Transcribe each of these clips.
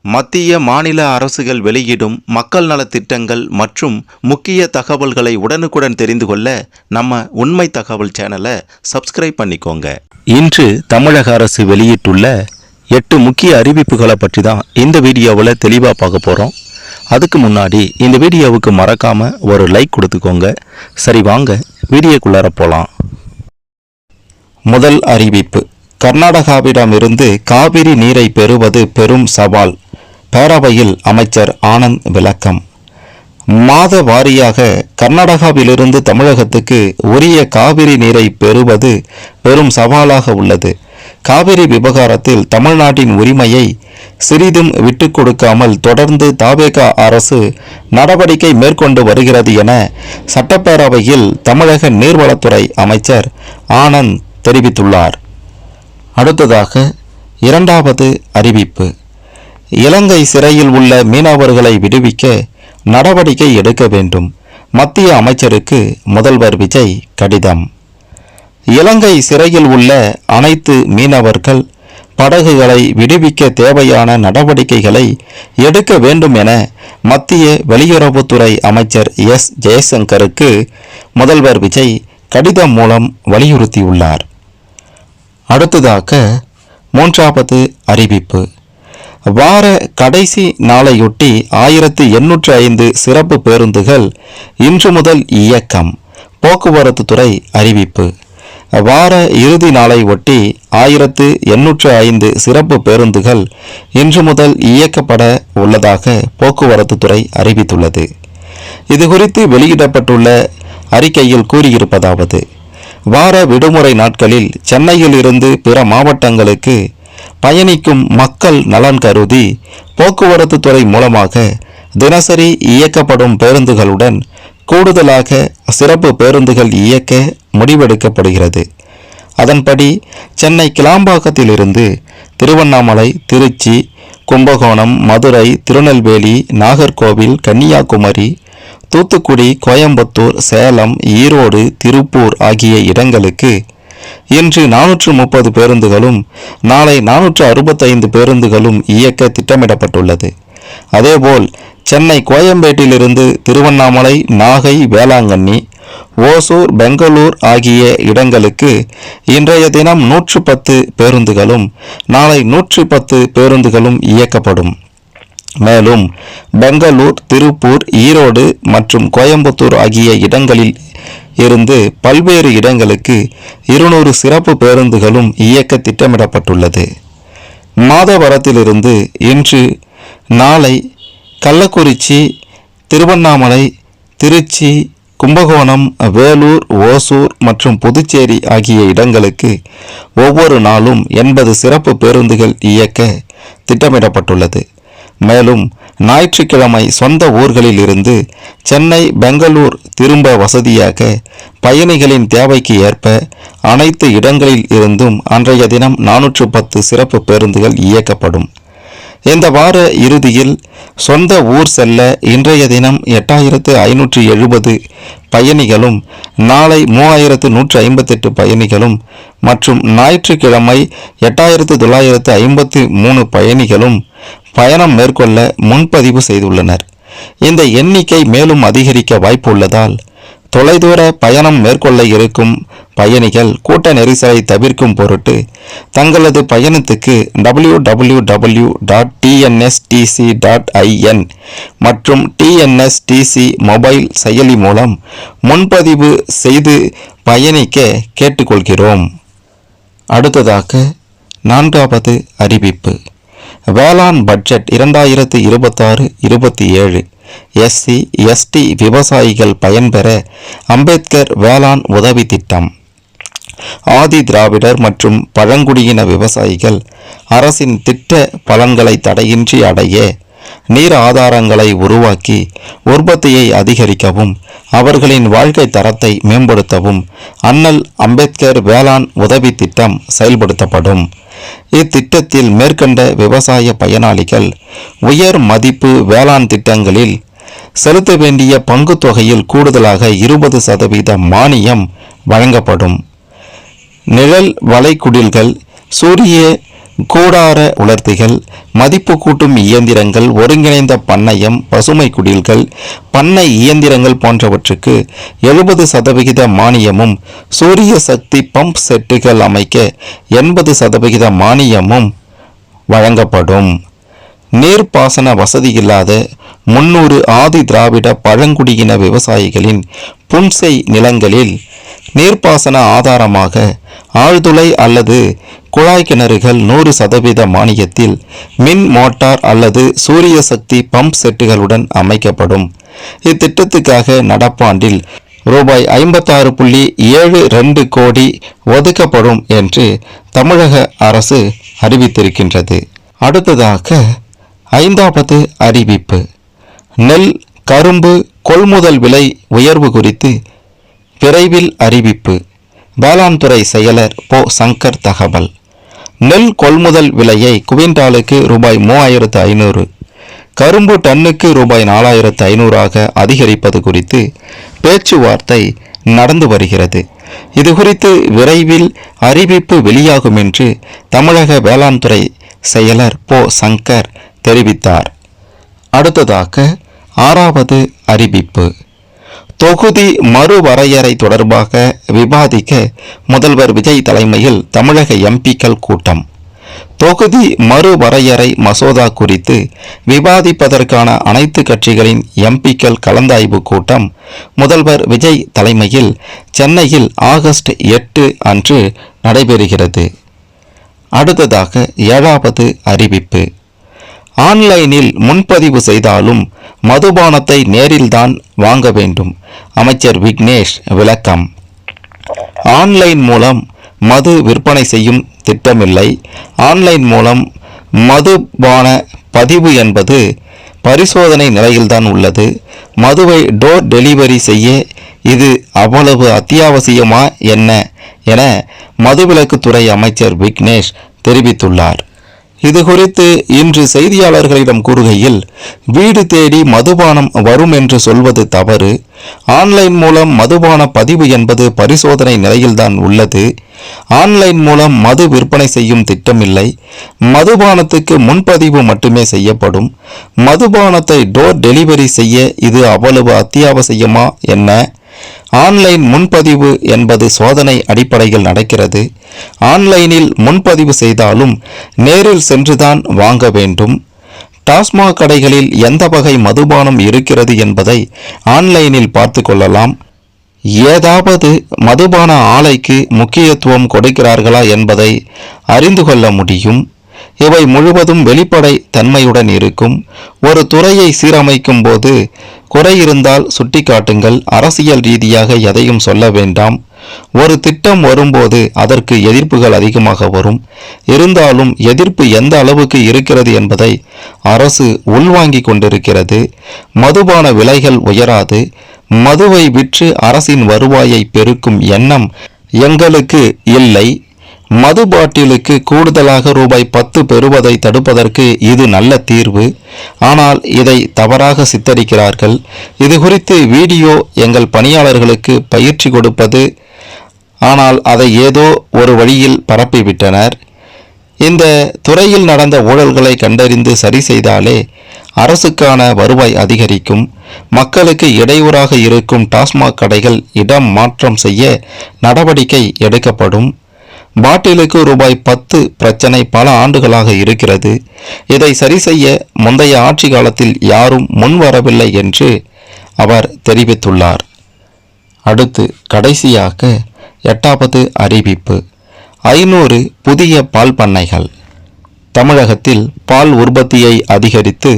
மத்திய மாநில அரசுகள் வெளியிடும் மக்கள் நலத்திட்டங்கள் மற்றும் முக்கிய தகவல்களை உடனுக்குடன் தெரிந்து கொள்ள நம்ம உண்மை தகவல் சேனலை சப்ஸ்கிரைப் பண்ணிக்கோங்க. இன்று தமிழக அரசு வெளியிட்டுள்ள 8 முக்கிய அறிவிப்புகளை பற்றி தான் இந்த வீடியோவில் தெளிவாக பார்க்க போகிறோம். அதுக்கு முன்னாடி இந்த வீடியோவுக்கு மறக்காமல் ஒரு லைக் கொடுத்துக்கோங்க. சரி, வாங்க வீடியோக்குள்ளார போகலாம். முதல் அறிவிப்பு: கர்நாடகாவிடமிருந்து காவிரி நீரை பெறுவது பெரும் சவால். பேரவையில் அமைச்சர் ஆனந்த் விளக்கம். மாத வாரியாக கர்நாடகாவிலிருந்து தமிழகத்துக்கு உரிய காவிரி நீரை பெறுவது பெரும் சவாலாக உள்ளது. காவிரி விவகாரத்தில் தமிழ்நாட்டின் உரிமையை சிறிதும் விட்டு கொடுக்காமல் தொடர்ந்து தவேக அரசு நடவடிக்கை மேற்கொண்டு வருகிறது என சட்டப்பேரவையில் தமிழக நீர்வளத்துறை அமைச்சர் ஆனந்த் தெரிவித்துள்ளார். அடுத்ததாக இரண்டாவது அறிவிப்பு: இலங்கை சிறையில் உள்ள மீனவர்களை விடுவிக்க நடவடிக்கை எடுக்க வேண்டும். மத்திய அமைச்சருக்கு முதல்வர் விஜய் கடிதம். இலங்கை சிறையில் உள்ள அனைத்து மீனவர்கள் படகுகளை விடுவிக்க தேவையான நடவடிக்கைகளை எடுக்க வேண்டும் என மத்திய வெளியுறவுத்துறை அமைச்சர் எஸ் ஜெயசங்கருக்கு முதல்வர் விஜய் கடிதம் மூலம் வலியுறுத்தியுள்ளார். அடுத்ததாக மூன்றாவது அறிவிப்பு: வார கடைசி நாளையொட்டி 1805 சிறப்பு பேருந்துகள் இன்று முதல் இயக்கம். போக்குவரத்து துறை அறிவிப்பு. வார இறுதி நாளை ஒட்டி 1805 சிறப்பு பேருந்துகள் இன்று முதல் இயக்கப்பட உள்ளதாக போக்குவரத்து துறை அறிவித்துள்ளது. இதுகுறித்து வெளியிடப்பட்டுள்ள அறிக்கையில் கூறியிருப்பதாவது: வார விடுமுறை நாட்களில் சென்னையில் இருந்து பிற மாவட்டங்களுக்கு பயணிக்கும் மக்கள் நலன் கருதி போக்குவரத்து துறை மூலமாக தினசரி இயக்கப்படும் பேருந்துகளுடன் கூடுதலாக சிறப்பு பேருந்துகள் இயக்க முடிவெடுக்கப்படுகிறது. அதன்படி சென்னை கிளாம்பாக்கத்திலிருந்து திருவண்ணாமலை, திருச்சி, கும்பகோணம், மதுரை, திருநெல்வேலி, நாகர்கோவில், கன்னியாகுமரி, தூத்துக்குடி, கோயம்புத்தூர், சேலம், ஈரோடு, திருப்பூர் ஆகிய இடங்களுக்கு இன்று 430 பேருந்துகளும் நாளை 465 பேருந்துகளும் இயக்க திட்டமிடப்பட்டுள்ளது. அதேபோல் சென்னை கோயம்பேட்டிலிருந்து திருவண்ணாமலை, நாகை, வேளாங்கண்ணி, ஓசூர், பெங்களூர் ஆகிய இடங்களுக்கு இன்றைய தினம் 110 பேருந்துகளும் நாளை 110 பேருந்துகளும் இயக்கப்படும். மேலும் பெங்களூர், திருப்பூர், ஈரோடு மற்றும் கோயம்புத்தூர் ஆகிய இடங்களில் இருந்து பல்வேறு இடங்களுக்கு 200 சிறப்பு பேருந்துகளும் இயக்க திட்டமிடப்பட்டுள்ளது. மாதவரத்திலிருந்து இன்று நாளை கள்ளக்குறிச்சி, திருவண்ணாமலை, திருச்சி, கும்பகோணம், வேலூர், ஓசூர் மற்றும் புதுச்சேரி ஆகிய இடங்களுக்கு ஒவ்வொரு நாளும் 80 சிறப்பு பேருந்துகள் இயக்க திட்டமிடப்பட்டுள்ளது. மேலும் ஞாயிற்றுக்கிழமை சொந்த ஊர்களில் இருந்து சென்னை, பெங்களூர் திரும்ப வசதியாக பயணிகளின் தேவைக்கு ஏற்ப அனைத்து இடங்களில் இருந்தும் அன்றைய தினம் 410 சிறப்பு பேருந்துகள் இயக்கப்படும். இந்த வார இறுதியில் சொந்த ஊர் செல்ல இன்றைய தினம் 8570 பயணிகளும் நாளை 3158 பயணிகளும் மற்றும் ஞாயிற்றுக்கிழமை 8953 பயணிகளும் பயணம் மேற்கொள்ள முன்பதிவு செய்துள்ளனர். இந்த எண்ணிக்கை மேலும் அதிகரிக்க வாய்ப்பு உள்ளதால் தொலைதூர பயணம் மேற்கொள்ள இருக்கும் பயணிகள் கூட்ட நெரிசலை தவிர்க்கும் பொருட்டு தங்களது பயணத்துக்கு www.tnstc.in மற்றும் TNSTC மொபைல் செயலி மூலம் முன்பதிவு செய்து பயணிக்க கேட்டுக்கொள்கிறோம். அடுத்ததாக நான்காவது அறிவிப்பு: வேளாண் பட்ஜெட் 2026-27 SC, ST விவசாயிகள் பயன்பெற அம்பேத்கர் வேளாண் உதவி திட்டம். ஆதி திராவிடர் மற்றும் பழங்குடியின விவசாயிகள் அரசின் திட்ட பலன்களை தடையின்றி அடைய நீர் ஆதாரங்களை உருவாக்கி உற்பத்தியை அதிகரிக்கவும் அவர்களின் வாழ்க்கை தரத்தை மேம்படுத்தவும் அண்ணல் அம்பேத்கர் வேளாண் உதவி திட்டம் செயல்படுத்தப்படும். இத்திட்டத்தில் மேற்கண்ட விவசாய பயனாளிகள் உயர் மதிப்பு வேளாண் திட்டங்களில் செலுத்த வேண்டிய பங்கு தொகையில் கூடுதலாக 20% மானியம் வழங்கப்படும். நிழல் வளைகுடில்கள், சூரிய கூடார உலர்த்திகள், மதிப்பு கூட்டும் இயந்திரங்கள், ஒருங்கிணைந்த பண்ணையம், பசுமை குடில்கள், பண்ணை இயந்திரங்கள் போன்றவற்றுக்கு 70% மானியமும், சூரிய சக்தி பம்ப் செட்டுகள் அமைக்க 80% மானியமும் வழங்கப்படும். நீர்ப்பாசன வசதி இல்லாத 300 ஆதி திராவிட பழங்குடியின விவசாயிகளின் புன்செய் நிலங்களில் நீர்ப்பாசன ஆதாரமாக ஆழ்துளை அல்லது குழாய் கிணறுகள் 100% மானியத்தில் மின் மோட்டார் அல்லது சூரிய சக்தி பம்ப் செட்டுகளுடன் அமைக்கப்படும். இத்திட்டத்துக்காக நடப்பாண்டில் ரூபாய் 56.72 கோடி ஒதுக்கப்படும் என்று தமிழக அரசு அறிவித்திருக்கின்றது. அடுத்ததாக 5வது அறிவிப்பு. நெல், கரும்பு கொள்முதல் விலை உயர்வு குறித்து விரைவில் அறிவிப்பு. வேளாண் துறை செயலர் பொ. சங்கர் தகவல். நெல் கொள்முதல் விலையை குவிண்டாலுக்கு ரூபாய் 3500, கரும்பு டன்னுக்கு ரூபாய் 4500 அதிகரிப்பது குறித்து பேச்சுவார்த்தை நடந்து வருகிறது. இது குறித்து விரைவில் அறிவிப்பு வெளியாகும் என்று தமிழக வேளாண் துறை செயலர் பொ. சங்கர் தெரிவித்தார். அடுத்ததாக 6வது அறிவிப்பு. தொகுதி மறுவரையறை தொடர்பாக விவாதிக்க முதல்வர் விஜய் தலைமையில் தமிழக எம்பிக்கள் கூட்டம். தொகுதி மறுவரையறை மசோதா குறித்து விவாதிப்பதற்கான அனைத்து கட்சிகளின் எம்பிக்கள் கலந்தாய்வு கூட்டம் முதல்வர் விஜய் தலைமையில் சென்னையில் ஆகஸ்ட் 8 அன்று நடைபெறுகிறது. அடுத்ததாக 7வது அறிவிப்பு. ஆன்லைனில் முன்பதிவு செய்தாலும் மதுபானத்தை நேரில்தான் வாங்க வேண்டும். அமைச்சர் விக்னேஷ் விளக்கம். ஆன்லைன் மூலம் மது விற்பனை செய்யும் திட்டமில்லை. ஆன்லைன் மூலம் மதுபான பதிவு என்பது பரிசோதனை நிலையில்தான் உள்ளது. மதுவை டோர் டெலிவரி செய்ய இது அவ்வளவு அத்தியாவசியமா என்ன என மதுவிலக்குத்துறை அமைச்சர் விக்னேஷ் தெரிவித்துள்ளார். இது குறித்து இன்று செய்தியாளர்களிடம் கூறுகையில், வீடு தேடி மதுபானம் வரும் என்று சொல்வது தவறு. ஆன்லைன் மூலம் மதுபான பதிவு என்பது பரிசோதனை நிலையில்தான் உள்ளது. ஆன்லைன் மூலம் மது விற்பனை செய்யும் திட்டமில்லை. மதுபானத்துக்கு முன்பதிவு மட்டுமே செய்யப்படும். மதுபானத்தை டோர் டெலிவரி செய்ய இது அவ்வளவு அத்தியாவசியமா என்ன? ஆன்லைன் முன்பதிவு என்பது சோதனை அடிப்படையில் நடக்கிறது. ஆன்லைனில் முன்பதிவு செய்தாலும் நேரில் சென்றுதான் வாங்க வேண்டும். டாஸ்மாக் கடைகளில் எந்த வகை மதுபானம் இருக்கிறது என்பதை ஆன்லைனில் பார்த்து கொள்ளலாம். ஏதாவது மதுபான ஆலைக்கு முக்கியத்துவம் கொடுக்கிறார்களா என்பதை அறிந்து கொள்ள முடியும். இவை முழுவதும் வெளிப்படை தன்மையுடன் இருக்கும். ஒரு துறையை சீரமைக்கும் போது குறை இருந்தால் சுட்டிக்காட்டுங்கள். அரசியல் ரீதியாக எதையும் சொல்ல வேண்டாம். ஒரு திட்டம் வரும்போது அதற்கு எதிர்ப்புகள் அதிகமாக வரும். இருந்தாலும் எதிர்ப்பு எந்த அளவுக்கு இருக்கிறது என்பதை அரசு உள்வாங்கி கொண்டிருக்கிறது. மதுபான விலைகள் உயராது. மதுவை விற்று அரசின் வருவாயை பெருக்கும் எண்ணம் எங்களுக்கு இல்லை. மது பாட்டிலுக்கு கூடுதலாக ரூபாய் 10 பெறுவதை தடுப்பதற்கு இது நல்ல தீர்வு. ஆனால் இதை தவறாக சித்தரிக்கிறார்கள். இது குறித்து வீடியோ எங்கள் பணியாளர்களுக்கு பயிற்சி கொடுப்பது. ஆனால் அதை ஏதோ ஒரு வழியில் பரப்பிவிட்டனர். இந்த துறையில் நடந்த ஊழல்களை கண்டறிந்து சரி செய்தாலே அரசுக்கான வருவாய் அதிகரிக்கும். மக்களுக்கு இடையூறாக இருக்கும் டாஸ்மாக் கடைகள் இடம் மாற்றம் செய்ய நடவடிக்கை எடுக்கப்படும். பாட்டிலுக்கு ரூபாய் 10 பிரச்சனை பல ஆண்டுகளாக இருக்கிறது. இதை சரி செய்ய முந்தைய ஆட்சி காலத்தில் யாரும் முன்வரவில்லை என்று அவர் தெரிவித்துள்ளார். அடுத்து கடைசியாக 8வது அறிவிப்பு. 500 புதிய பால் பண்ணைகள். தமிழகத்தில் பால் உற்பத்தியை அதிகரித்து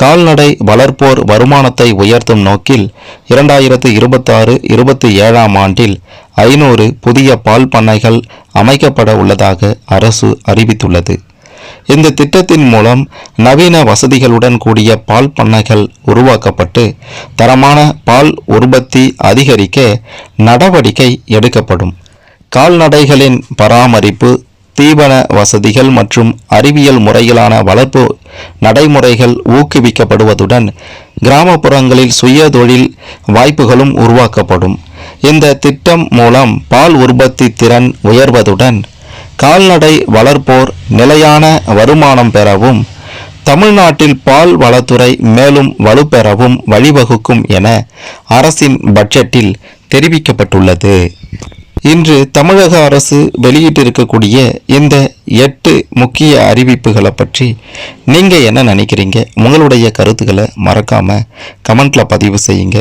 கால்நடை வளர்ப்போர் வருமானத்தை உயர்த்தும் நோக்கில் 2026-27 ஆண்டில் 500 புதிய பால் பண்ணைகள் அமைக்கப்பட உள்ளதாக அரசு அறிவித்துள்ளது. இந்த திட்டத்தின் மூலம் நவீன வசதிகளுடன் கூடிய பால் பண்ணைகள் உருவாக்கப்பட்டு தரமான பால் உற்பத்தி அதிகரிக்க நடவடிக்கை எடுக்கப்படும். கால்நடைகளின் பராமரிப்பு, தீவன வசதிகள் மற்றும் அறிவியல் முறையிலான வளர்ப்பு நடைமுறைகள் ஊக்குவிக்கப்படுவதுடன் கிராமப்புறங்களில் சுய தொழில் வாய்ப்புகளும் உருவாக்கப்படும். இந்த திட்டம் மூலம் பால் உற்பத்தி திறன் உயர்வதுடன் கால்நடை வளர்ப்போர் நிலையான வருமானம் பெறவும் தமிழ்நாட்டில் பால் வளத்துறை மேலும் வலுப்பெறவும் வழிவகுக்கும் என அரசின் பட்ஜெட்டில் தெரிவிக்கப்பட்டுள்ளது. இன்று தமிழக அரசு வெளியிட்டிருக்கக்கூடிய இந்த 8 முக்கிய அறிவிப்புகளை பற்றி நீங்கள் என்ன நினைக்கிறீங்க? உங்களுடைய கருத்துக்களை மறக்காம கமெண்ட்ல பதிவு செய்யுங்க.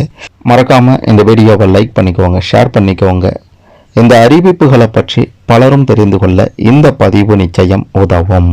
மறக்காம இந்த வீடியோவை லைக் பண்ணிக்கோங்க, ஷேர் பண்ணிக்கோங்க. இந்த அறிவிப்புகளை பற்றி பலரும் தெரிந்து கொள்ள இந்த பதிவு நிச்சயம் உதவும்.